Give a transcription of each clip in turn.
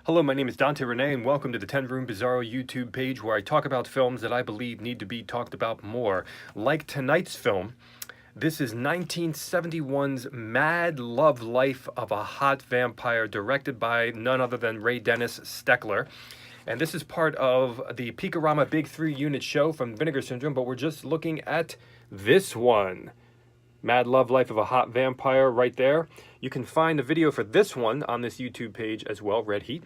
Hello, my name is Dante Renee, and welcome to the 10 Room Bizarro YouTube page where I talk about films that I believe need to be talked about more. Like tonight's film, this is 1971's Mad Love Life of a Hot Vampire, directed by none other than Ray Dennis Steckler. And this is part of the Peakorama Big 3 unit show from Vinegar Syndrome, but we're just looking at this one. Mad Love Life of a Hot Vampire right there. You can find the video for this one on this YouTube page as well, Red Heat.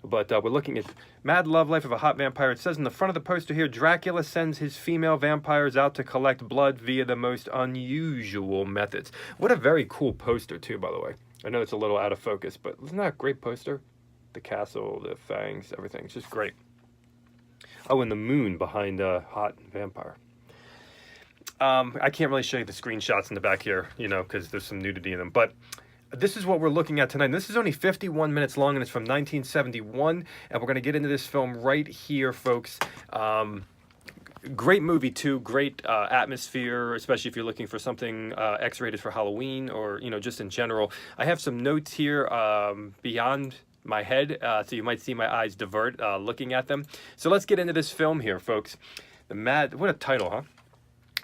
But we're looking at Mad Love Life of a Hot Vampire. It says in the front of the poster here, Dracula sends his female vampires out to collect blood via the most unusual methods. What a very cool poster too, by the way. I know it's a little out of focus, but isn't that a great poster? The castle, the fangs, everything. It's just great. Oh, and the moon behind Hot Vampire. I can't really show you the screenshots in the back here, you know, because there's some nudity in them. But this is what we're looking at tonight. This is only 51 minutes long, and it's from 1971. And we're going to get into this film right here, folks. Great movie, too. Great atmosphere, especially if you're looking for something X-rated for Halloween or, you know, just in general. I have some notes here beyond my head, so you might see my eyes divert looking at them. So let's get into this film here, folks. What a title, huh?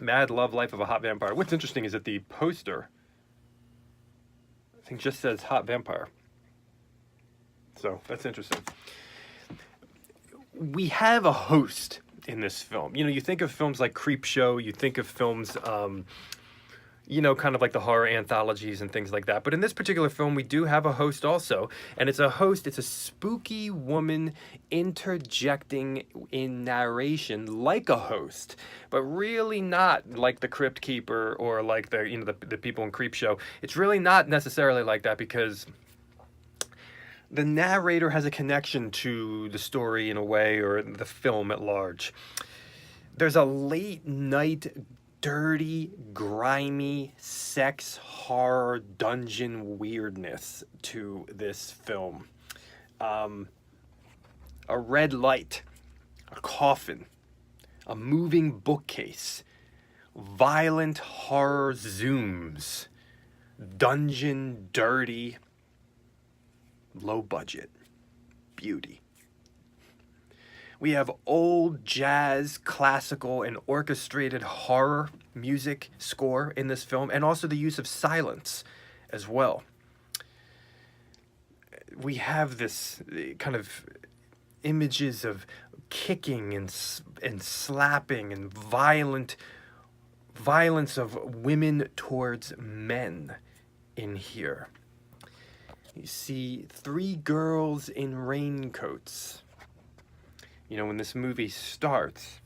Mad Love Life of a Hot Vampire. What's interesting is that the poster, I think, just says Hot Vampire. So that's interesting. We have a host in this film. You know, you think of films like Creepshow, you think of films, you know, kind of like the horror anthologies and things like that. But in this particular film, we do have a host also. And it's a host, it's a spooky woman interjecting in narration like a host, but really not like the Crypt Keeper or like the, you know, the people in Creepshow. It's really not necessarily like that because the narrator has a connection to the story in a way, or the film at large. There's a late night dirty, grimy, sex, horror, dungeon weirdness to this film. A red light, a coffin, a moving bookcase, violent horror zooms, dungeon dirty, low budget beauty. We have old jazz, classical, and orchestrated horror music score in this film, and also the use of silence as well. We have this kind of images of kicking and slapping and violence of women towards men in here. You see 3 girls in raincoats. You know, when this movie starts,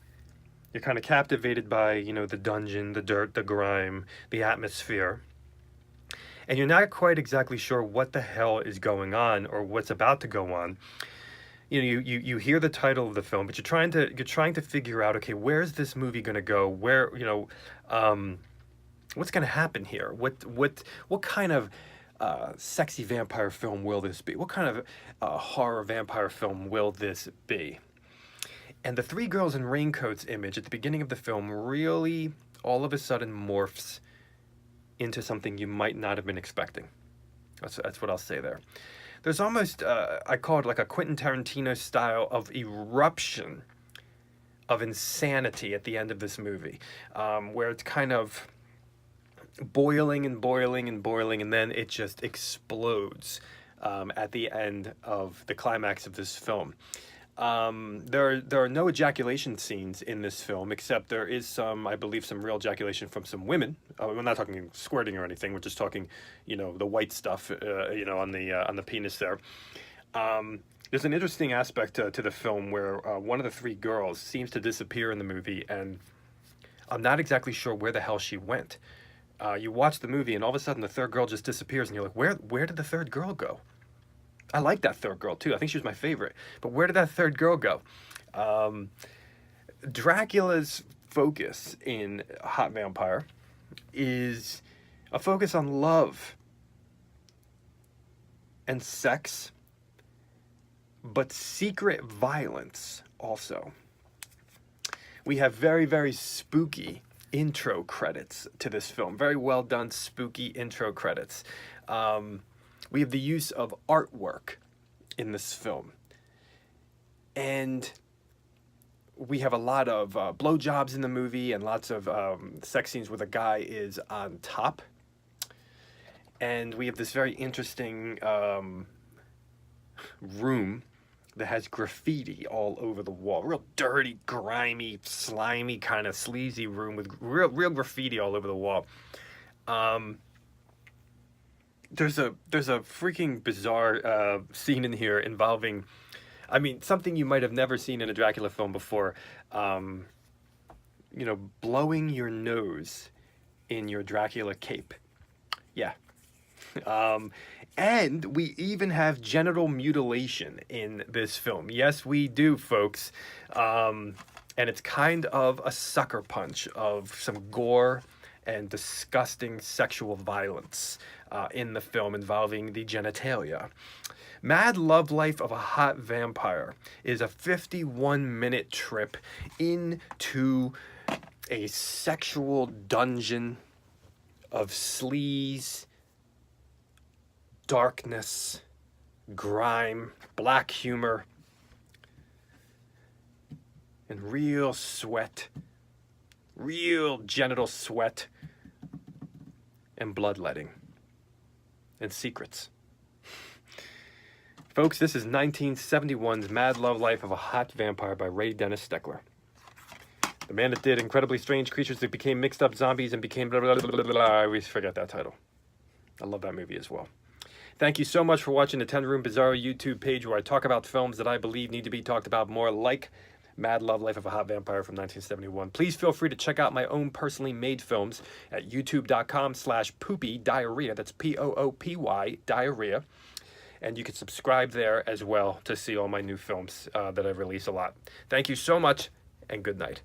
you're kind of captivated by, you know, the dungeon, the dirt, the grime, the atmosphere. And you're not quite exactly sure what the hell is going on or what's about to go on. You know, you hear the title of the film, but you're trying to figure out, okay, where's this movie going to go? Where, you know, what's going to happen here? What kind of sexy vampire film will this be? What kind of horror vampire film will this be? And the 3 girls in raincoats image at the beginning of the film really, all of a sudden, morphs into something you might not have been expecting. That's what I'll say there. There's almost, I call it like a Quentin Tarantino style of eruption of insanity at the end of this movie, where it's kind of boiling and boiling and boiling, and then it just explodes at the end of the climax of this film. There are no ejaculation scenes in this film, except there is some, I believe, some real ejaculation from some women. We're not talking squirting or anything. We're just talking, you know, the white stuff, you know, on the penis there. There's an interesting aspect to the film where one of the 3 girls seems to disappear in the movie, and I'm not exactly sure where the hell she went. You watch the movie, and all of a sudden the 3rd girl just disappears, and you're like, where did the 3rd girl go? I like that 3rd girl, too. I think she was my favorite. But where did that 3rd girl go? Dracula's focus in Hot Vampire is a focus on love and sex, but secret violence also. We have very, very spooky intro credits to this film. Very well done, spooky intro credits. We have the use of artwork in this film. And we have a lot of blowjobs in the movie and lots of sex scenes where the guy is on top. And we have this very interesting room that has graffiti all over the wall. Real dirty, grimy, slimy, kind of sleazy room with real graffiti all over the wall. There's a freaking bizarre scene in here involving, I mean, something you might have never seen in a Dracula film before. You know, blowing your nose in your Dracula cape. Yeah. And we even have genital mutilation in this film. Yes, we do, folks. And it's kind of a sucker punch of some gore and disgusting sexual violence in the film involving the genitalia. Mad Love Life of a Hot Vampire is a 51-minute trip into a sexual dungeon of sleaze, darkness, grime, black humor, and real sweat, real genital sweat, and bloodletting, and secrets. Folks, this is 1971's Mad Love Life of a Hot Vampire by Ray Dennis Steckler. The man that did Incredibly Strange Creatures That Became Mixed Up Zombies and Became blah, blah, blah, blah, blah. I always forget that title. I love that movie as well. Thank you so much for watching the 10 Room Bizarro YouTube page where I talk about films that I believe need to be talked about more, like Mad Love Life of a Hot Vampire from 1971. Please feel free to check out my own personally made films at youtube.com/poopy-diarrhea. That's Poopy diarrhea. And you can subscribe there as well to see all my new films that I release a lot. Thank you so much, and good night.